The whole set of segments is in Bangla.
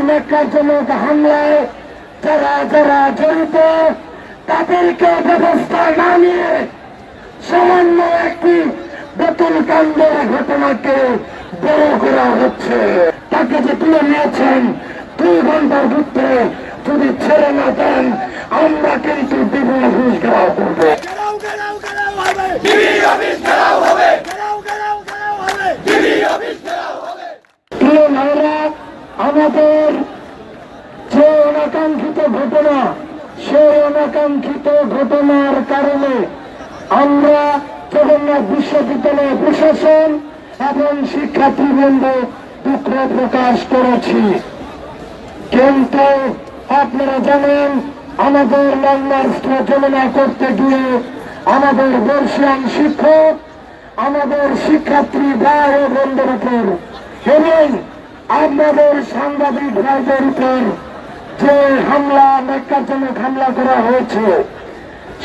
ন্যাক্কারজনক হামলায় যারা যারা জড়িত তাদেরকে ব্যবস্থা না নিয়ে সামান্য একটি বোতল কাণ্ডের ঘটনাকে বড় করা হচ্ছে। তাকে যে তুলে নিয়েছেন 2 ঘন্টার ভিতরে যদি ছেড়ে না দেন আমরা কিন্তু বিভিন্ন ঘুষ ঘেরাও করবো। আমাদের যে অনাকাঙ্ক্ষিত ঘটনা সেই অনাকাঙ্ক্ষিত ঘটনার কারণে আমরা জগন্নাথ বিশ্ববিদ্যালয় প্রশাসন এবং শিক্ষার্থীবৃন্দ দুঃখ প্রকাশ করেছি। কিন্তু আপনারা জানেন আমাদের লং মার্চ প্রচারণা করতে গিয়ে আমাদের বর্ষিয়ান শিক্ষক আমাদের শিক্ষার্থী ভাই ও বোনদের উপর এবং আপনাদের সাংবাদিক ভাইদের উপর যে হামলা ন্যাক্কারজনক হামলা করা হয়েছে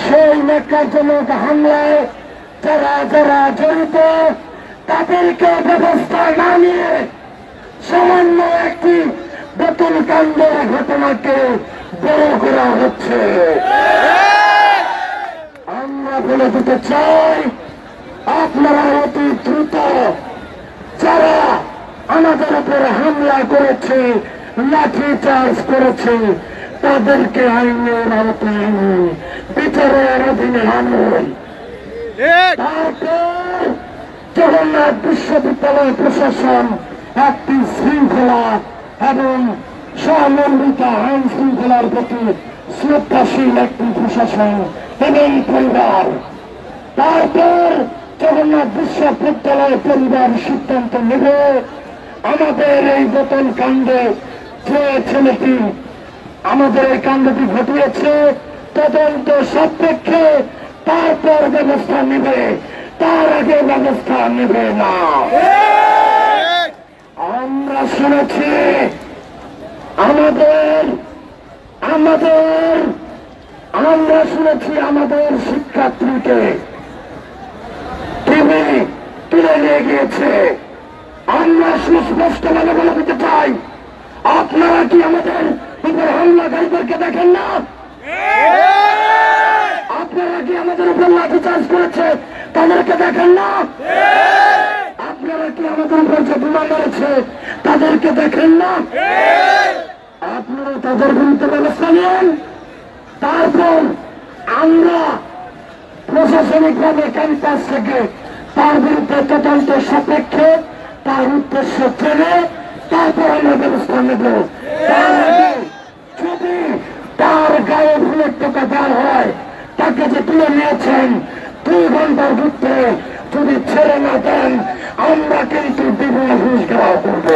সেই ন্যাক্কারজনক হামলায় যারা যারা জড়িত তাদেরকে ব্যবস্থা না নিয়ে সামান্য একটি বোতল কাণ্ডের ঘটনাকে বড় করা হচ্ছে। আমরা বলে দিতে চাই আপনারা অতি দ্রুত যারা আমাদের উপর হামলা করেছে লাঠি চার্জ করেছে তাদেরকে আইনের আওতায় আনুন, বিচারের অধীনে আনুন। তারপর জগন্নাথ বিশ্ববিদ্যালয় প্রশাসন একটি শৃঙ্খলা এবং সমন্বিত আইন শৃঙ্খলার প্রতি শ্রদ্ধাশীল একটি প্রশাসন এবং পরিবার। তারপর জগন্নাথ বিশ্ববিদ্যালয় পরিবার সিদ্ধান্ত নেবে আমাদের এই বোতল কাণ্ডে যে ছেলেটি আমাদের এই কাণ্ডটি ঘটিয়েছে তদন্ত সাপেক্ষে তারপর ব্যবস্থা নেবে, তার আগে ব্যবস্থা নেবে না। আমরা শুনেছি আমাদের শিক্ষার্থীকে তুলে নিয়ে গিয়েছে। আমরা সুস্পষ্টভাবে বলে দিতে চাই আপনারা কি আমাদের উপর হামলাকারীদেরকে দেখেন না? আপনারা কি আমাদের উপর লাঠিচার্জ করেছে তাদেরকে দেখেন না? আপনারা কি আমাদের উপর যে বোমা মেরেছে তাদেরকে দেখেন না? আপনারা তাদের বিরুদ্ধে ব্যবস্থা নেন। তারপর আমরা প্রশাসনিকভাবে ক্যাম্পাস থেকে তার বিরুদ্ধে তদন্ত সাপেক্ষে তার উদ্দেশ্য জেনে তারপর আমরা ব্যবস্থা নেব। যদি তার গায়ে ভুলের টোকা দেওয়া হয় তাকে যে তুলে নিয়েছেন 2 ঘন্টার ভিতরে যদি ছেড়ে না দেন আমরা কিন্তু বিভিন্ন ঘুষ ঘেরাও করবো।